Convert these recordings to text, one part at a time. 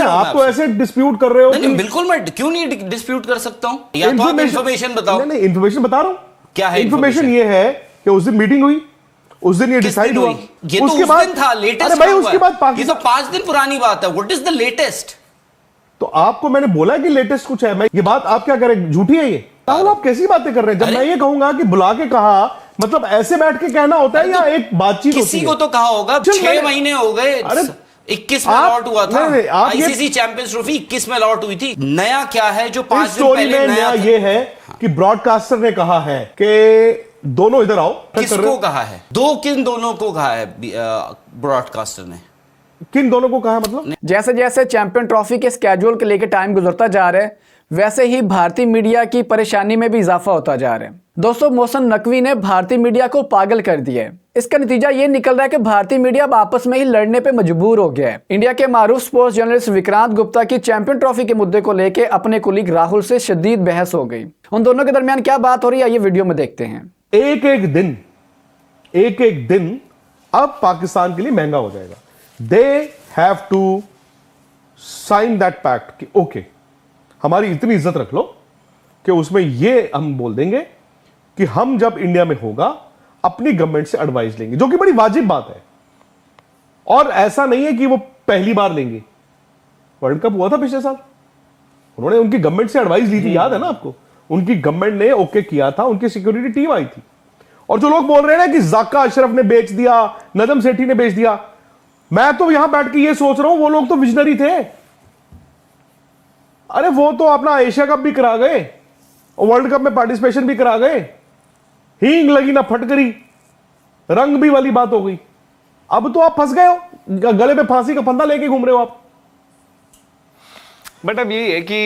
आप तो ऐसे डिस्प्यूट कर रहे हो। नहीं, बिल्कुल मैं क्यों नहीं डिस्प्यूट कर सकता हूं। या तो आप इंफॉर्मेशन बताओ। नहीं, इंफॉर्मेशन बता रहा हूं। क्या है इंफॉर्मेशन? ये है कि उस दिन मीटिंग हुई, उस दिन ये डिसाइड हुआ। ये तो उसके बाद था, लेटेस्ट। अरे भाई उसके बाद ये तो 5 दिन पुरानी बात है। What is the latest? तो आपको मैंने बोला कि लेटेस्ट कुछ है। मैं ये बात आप क्या करें, झूठी है ये? राहुल आप कैसी बातें कर रहे हैं? जब मैं ये कहूंगा कि बुला के कहा, मतलब ऐसे बैठ के कहना होता है या एक बातचीत होती है? किसी को तो कहा होगा। 6 महीने हो गए। अरे 21 में अलॉट हुआ था। आईसीसी चैंपियंस ट्रॉफी 21 में अलॉट हुई थी। नया क्या है जो 5 दिन पहले नया ये है कि ब्रॉडकास्टर ने कहा है कि दोनों इधर आओ। किसको कहा है? किन दोनों को कहा है ब्रॉडकास्टर ने? किन दोनों को कहा मतलब? जैसे जैसे चैंपियन ट्रॉफी के स्केड्यूल के लेकर टाइम गुजरता जा रहा है, वैसे ही भारतीय मीडिया की परेशानी में भी इजाफा होता जा रहा है। दोस्तों, मोहसिन नकवी ने भारतीय मीडिया को पागल कर दिया है। इसका नतीजा ये निकल रहा है कि भारतीय मीडिया अब आपस में ही लड़ने पे मजबूर हो गया है। इंडिया के मारूफ स्पोर्ट्स जर्नलिस्ट विक्रांत गुप्ता की चैंपियन ट्रॉफी के मुद्दे को लेकर अपने कुलीग राहुल से शदीद बहस हो गई। उन दोनों के दरमियान क्या बात हो रही है, ये वीडियो में देखते हैं। एक एक दिन अब पाकिस्तान के लिए महंगा हो जाएगा। They have to sign that pact कि ओके, हमारी इतनी इज्जत रख लो कि उसमें ये हम बोल देंगे कि हम जब इंडिया में होगा अपनी गवर्नमेंट से एडवाइस लेंगे, जो कि बड़ी वाजिब बात है। और ऐसा नहीं है कि वो पहली बार लेंगे। वर्ल्ड कप हुआ था पिछले साल, उन्होंने उनकी गवर्नमेंट से एडवाइस ली थी, याद है ना आपको? उनकी गवर्नमेंट ने ओके किया था, उनकी सिक्योरिटी टीम आई थी। और जो लोग बोल रहे हैं ना कि जाका अशरफ ने बेच दिया, नजम सेठी ने बेच दिया, मैं तो यहां बैठ के ये सोच रहा हूं वो लोग तो विजनरी थे। अरे वो तो अपना एशिया कप भी करा गए और वर्ल्ड कप में पार्टिसिपेशन भी करा गए। हींग लगी ना फटकरी, रंग भी वाली बात हो गई। अब तो आप फंस गए हो, गले पे फांसी का फंदा लेके घूम रहे हो आप। बट अब ये है कि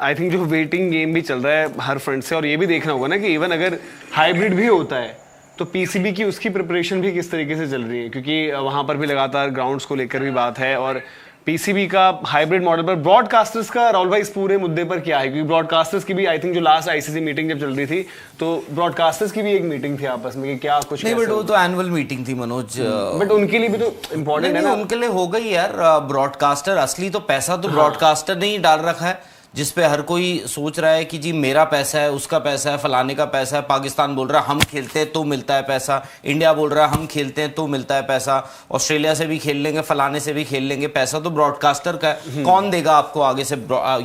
आई थिंक जो वेटिंग गेम भी चल रहा है हर फ्रंट से, और ये भी देखना होगा ना कि इवन अगर हाइब्रिड भी होता है तो पीसीबी की उसकी प्रिपरेशन भी किस तरीके से चल रही है, क्योंकि वहां पर भी लगातार ग्राउंड्स को लेकर भी बात है। और पीसीबी का हाइब्रिड मॉडल पर ब्रॉडकास्टर्स का राहुल भाई इस पूरे मुद्दे पर क्या है? क्योंकि ब्रॉडकास्टर्स की भी आई थिंक जो लास्ट आईसीसी मीटिंग जब चल रही थी तो ब्रॉडकास्टर्स की भी एक मीटिंग थी आपस में कि क्या कुछ नहीं, बट वो तो एनुअल मीटिंग थी मनोज। बट उनके लिए भी तो इम्पोर्टेंट है ना। उनके लिए हो गई यार। ब्रॉडकास्टर असली तो पैसा तो ब्रॉडकास्टर ने ही डाल रखा है, जिसपे हर कोई सोच रहा है कि जी मेरा पैसा है, उसका पैसा है, फलाने का पैसा है। पाकिस्तान बोल रहा है हम खेलते हैं तो मिलता है पैसा, इंडिया बोल रहा है हम खेलते हैं तो मिलता है पैसा, ऑस्ट्रेलिया से भी खेल लेंगे, फलाने से भी खेल लेंगे, पैसा तो ब्रॉडकास्टर का है। कौन देगा आपको आगे से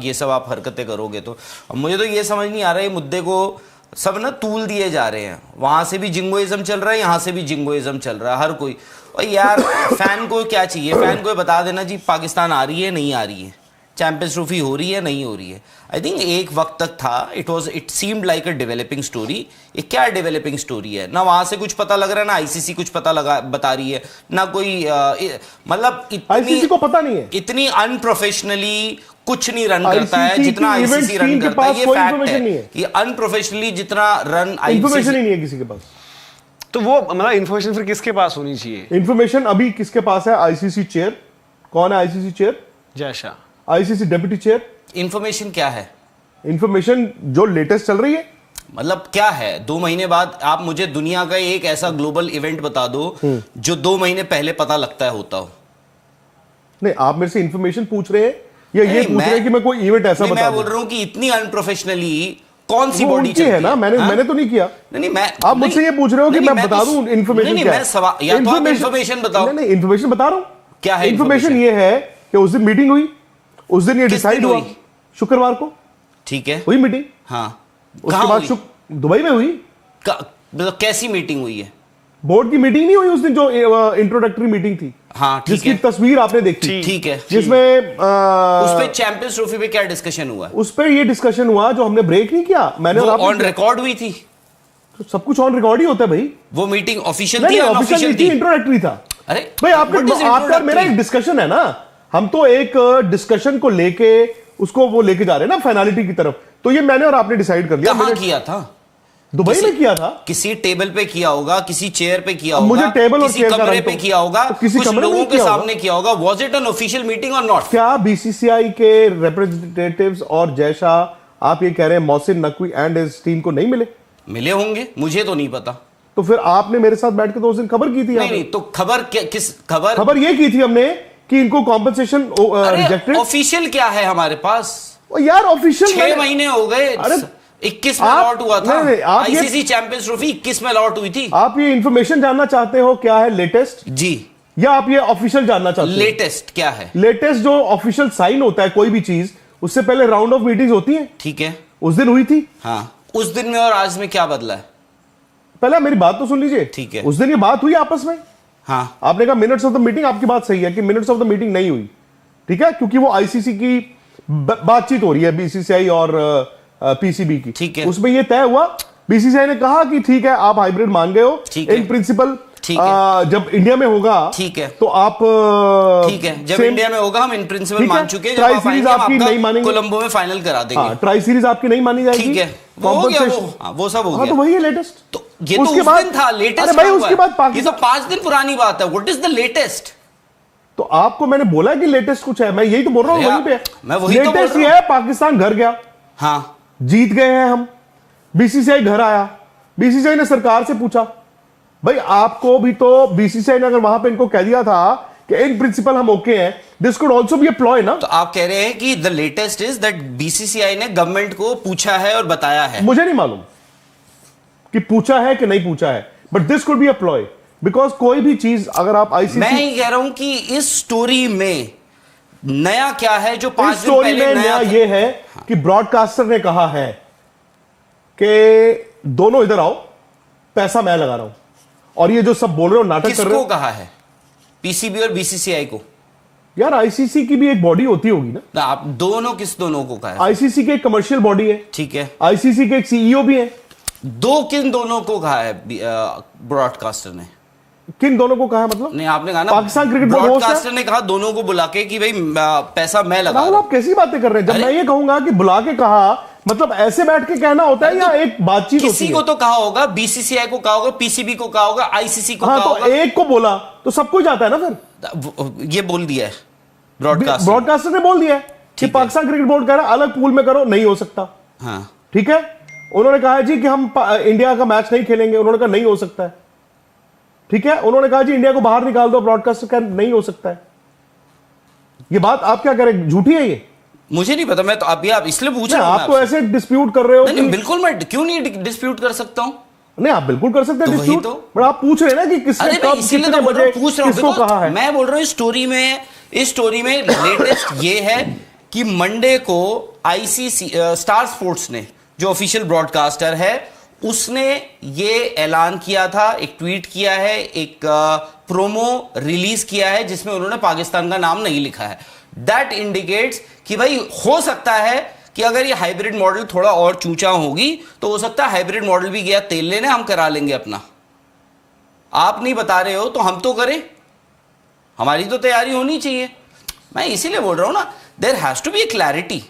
ये सब आप हरकतें करोगे तो? मुझे तो ये समझ नहीं आ रहा है, मुद्दे को सब ना तूल दिए जा रहे हैं। वहां से भी जिंगोइज्म चल रहा है, यहाँ से भी जिंगोइज्म चल रहा है। हर कोई, और यार फैन को क्या चाहिए? फैन को बता देना जी पाकिस्तान आ रही है नहीं आ रही है, चैंपियंस ट्रॉफी हो रही है नहीं हो रही है। आई थिंक एक वक्त तक था, it seemed like a developing story. ये क्या डेवलपिंग स्टोरी है? ना वहां से कुछ पता लग रहा है, ना आईसीसी कुछ पता बता रही है, ना कोई मतलब आईसीसी को पता नहीं है। इतनी अनप्रोफेशनली कुछ नहीं रन करता है जितना आईसीसी रन करता है। ये फैक्ट है कि अनप्रोफेशनली जितना रन इंफॉर्मेशन ही नहीं है किसी के पास। तो वो मतलब इंफॉर्मेशन फिर किसके पास होनी चाहिए? इंफॉर्मेशन अभी किसके पास है? ICC chair. कौन है ICC chair? Jay Shah. ICC deputy chair. Information क्या है? इंफॉर्मेशन जो लेटेस्ट चल रही है, मतलब क्या है? 2 महीने बाद आप मुझे दुनिया का एक ऐसा ग्लोबल इवेंट बता दो जो 2 महीने पहले पता लगता है होता हो। नहीं, आप मेरे से इंफॉर्मेशन पूछ रहे हैं या ये पूछ रहे हैं कि मैं कोई इवेंट ऐसा बता दूं? मैं बोल रहा हूं कि इतनी अनप्रोफेशनली कौन सी बॉडी चलती है ना? मैंने तो नहीं किया। नहीं, मैं आप मुझसे ये पूछ रहे हो कि मैं बता दूं इंफॉर्मेशन क्या है? या तो आप इंफॉर्मेशन बताओ। नहीं, इंफॉर्मेशन बता रहा हूं। क्या है इंफॉर्मेशन? ये है कि उस दिन मीटिंग हुई, उस दिन ये डिसाइड हुआ शुक्रवार को। ठीक है, हुई मीटिंग। हाँ, उसके बाद दुबई में हुई। मतलब कैसी मीटिंग हुई है? बोर्ड की मीटिंग नहीं हुई उस दिन, जो इंट्रोडक्टरी मीटिंग थी। हाँ, जिसकी तस्वीर आपने देखी। ठीक है, जिसमें उस पे चैंपियंस ट्रॉफी पे क्या डिस्कशन हुआ? उस पे ये डिस्कशन हुआ जो हमने ब्रेक नहीं किया, मैंने और ऑन रिकॉर्ड हुई थी। तो सब कुछ ऑन रिकॉर्ड ही होता है भाई। वो मीटिंग ऑफिशियल थी या अनऑफिशियल थी? इंट्रोडक्टरी था। अरे भाई आपका मेरा एक डिस्कशन है ना, हम तो एक डिस्कशन को लेके उसको वो लेके जा रहे हैं ना फाइनलिटी की तरफ। तो ये मैंने और आपने डिसाइड कर लिया। कहां किया था? दुबई में किया था। किसी टेबल पे किया होगा, किसी चेयर पे किया होगा, मुझे टेबल और किसी चेयर कमरे पे किया होगा, किसी कुछ लोगों के सामने किया होगा। Was it an official meeting और नॉट? क्या बीसीसीआई के रिप्रेजेंटेटिव्स और जैसा आप ये कह रहे हैं Mohsin Naqvi and his team को नहीं मिले? मिले होंगे, मुझे तो नहीं पता। तो फिर आपने मेरे साथ बैठ के तो उस दिन खबर की थी? नहीं, तो खबर किस खबर ये की थी हमने कि इनको कॉम्पनसेशन रिजेक्टेड। ऑफिशियल क्या है हमारे पास? यार ऑफिशियल 6 महीने हो गए। अरे 21 में अलॉट हुआ था। नहीं, आप ये- आईसीसी चैंपियंस ट्रॉफी 21 में अलॉट हुई थी। आप ये इंफॉर्मेशन जानना चाहते हो क्या है लेटेस्ट, जी, या आप ये ऑफिशियल जानना चाहते हो? लेटेस्ट क्या है? लेटेस्ट जो ऑफिशियल साइन होता है कोई भी चीज, उससे पहले राउंड ऑफ मीटिंग्स होती है। ठीक है, उस दिन हुई थी। हाँ, उस दिन में और आज में क्या बदला है? पहले मेरी बात तो सुन लीजिए। ठीक है। उस दिन ये बात हुई आपस में, हाँ, आपने कहा मिनट्स ऑफ द मीटिंग, आपकी बात सही है कि मिनट्स ऑफ द मीटिंग नहीं हुई। ठीक है, क्योंकि वो आईसीसी की बातचीत हो रही है, बीसीसीआई और पीसीबी की। ठीक है। उसमें ये तय हुआ, बीसीसीआई ने कहा कि ठीक है आप हाइब्रिड मान गए हो, ठीक है। इन प्रिंसिपल ठीक है। जब इंडिया में होगा ठीक है, तो आप ठीक है, जब same- इंडिया में होगा हम इन प्रिंसिपल ठीक है, मान चुके हैं। ट्राई जब आप सीरीज आएंगे, हम आपकी आपका नहीं मानेंगे। कोलंबो में फाइनल करा देंगे। हाँ, ट्राई सीरीज आपकी नहीं मानी जाएगी। ठीक है, वो हो गया, Compensation- वो सब हो हाँ, गया। तो वही है लेटेस्ट। तो ये तो उसके उस बाद- दिन था, लेटेस्ट अरे भाई उसके बाद ये तो 5 दिन पुरानी बात है। What is the latest? तो आपको मैंने बोला कि लेटेस्ट कुछ है, मैं यही तो बोल रहा हूँ, अरे वहीं पे मैं वही तो बोल लेटेस्ट रहा ये है, पाकिस्तान घर गया, हाँ, जीत गए हैं हम, बीसीसीआई घर आया, बीसीसीआई ने सरकार से पूछा, भाई आपको भी तो बीसीसीआई ने अगर वहां पे इनको कह दिया था कि इन प्रिंसिपल हम ओके हैं, this could also be a ploy ना। तो आप कह रहे हैं कि the latest is that BCCI ने गवर्नमेंट को पूछा है और बताया है। मुझे नहीं मालूम कि पूछा है कि नहीं पूछा है, but this could be a ploy, because कोई भी चीज अगर आप मैं आईसीसी ही कह रहा हूं कि इस स्टोरी में नया क्या है जो 5 दिन स्टोरी पहले में नया नया था? ये है कि ब्रॉडकास्टर ने कहा है कि दोनों इधर आओ, पैसा मैं लगा रहा हूं, और ये जो सब बोल रहे हो नाटक कर रहे किसको हो। कहा है? पीसीबी और बीसीसीआई को? यार आईसीसी की भी एक बॉडी होती होगी ना, ना, आप दोनों किस दोनों को कहा है? आईसीसी की एक कमर्शियल बॉडी है, ठीक है, आईसीसी के एक सीईओ भी है। किन दोनों को कहा है ब्रॉडकास्टर ने? किन दोनों को कहा है मतलब? नहीं, आपने कहा ना पाकिस्तान क्रिकेट बोर्ड होस्ट है। ब्रॉडकास्टर ने कहा दोनों को बुला के कि भाई पैसा मैं लगा राहुल रहा हूं। आप कैसी बातें कर रहे हैं? जब अरे- मैं ये कहूंगा कि बुला के कहा, मतलब ऐसे बैठ के कहना होता है या एक बातचीत होती किसी है? को तो कहा होगा, बीसीसीआई को कहा होगा, पीसीबी को कहा होगा, आईसीसी को हाँ, कहा तो होगा। एक को बोला तो सबको जाता है ना फिर। ये बोल दिया है ब्रॉडकास्टर। ब्रॉडकास्टर ने बोल दिया है कि ठीक है। पाकिस्तान क्रिकेट बोर्ड कह रहा है अलग पूल में करो, नहीं हो सकता। हाँ, ठीक है, उन्होंने कहा जी कि हम इंडिया का मैच नहीं खेलेंगे, उन्होंने कहा नहीं हो सकता है। ठीक है, उन्होंने कहा जी इंडिया को बाहर निकाल दो, ब्रॉडकास्टर का नहीं हो सकता है। ये बात आप क्या करें, झूठी है ये? मुझे नहीं पता, मैं तो अभी आप इसलिए पूछ रहा हूं आप मैं तो आपसे। ऐसे डिस्प्यूट कर रहे हो नहीं, कि- बिल्कुल मैं क्यों नहीं डिस्प्यूट कर सकता हूं? नहीं आप बिल्कुल कर सकते हैं तो वही डिस्प्यूट, तो। बट आप पूछ रहे हैं ना कि किसने अरे मैं कब इसीलिए कितने तो बोल रहा हूं, बजे पूछ रहा हूं किसको because कहा है। मैं बोल रहा हूं इस स्टोरी में लेटेस्ट ये है कि मंडे को आईसीसी स्टार स्पोर्ट्स ने, जो ऑफिशियल ब्रॉडकास्टर है, उसने ये ऐलान किया था, एक ट्वीट किया है, एक प्रोमो रिलीज किया है जिसमें उन्होंने पाकिस्तान का नाम नहीं लिखा है। दैट इंडिकेट्स कि भाई हो सकता है कि अगर ये हाइब्रिड मॉडल थोड़ा और चूचा होगी तो हो सकता है हाइब्रिड मॉडल भी गया तेल लेने, हम करा लेंगे अपना। आप नहीं बता रहे हो तो हम तो करें, हमारी तो तैयारी होनी चाहिए। मैं इसीलिए बोल रहा हूं ना, there has to be a clarity.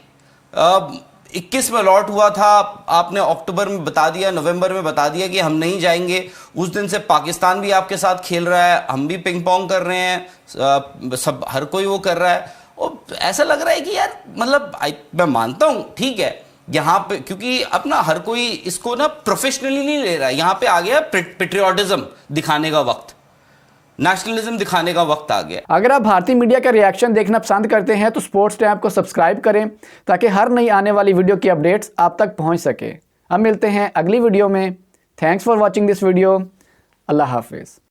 21 में अलॉट हुआ था, आपने अक्टूबर में बता दिया, नवंबर में बता दिया कि हम नहीं जाएंगे। उस दिन से पाकिस्तान भी आपके साथ खेल रहा है, हम भी पिंग पोंग कर रहे हैं, सब हर कोई वो कर रहा है। और ऐसा लग रहा है कि यार मतलब मैं मानता हूं ठीक है यहाँ पे, क्योंकि अपना हर कोई इसको ना प्रोफेशनली नहीं ले रहा है। यहाँ पे आ गया पेट्रियोटिज्म दिखाने का वक्त, नेशनलिज्म दिखाने का वक्त आ गया। अगर आप भारतीय मीडिया का रिएक्शन देखना पसंद करते हैं तो स्पोर्ट्स टैब को सब्सक्राइब करें ताकि हर नई आने वाली वीडियो की अपडेट्स आप तक पहुंच सके। अब मिलते हैं अगली वीडियो में। Thanks for watching this video. अल्लाह हाफिज़।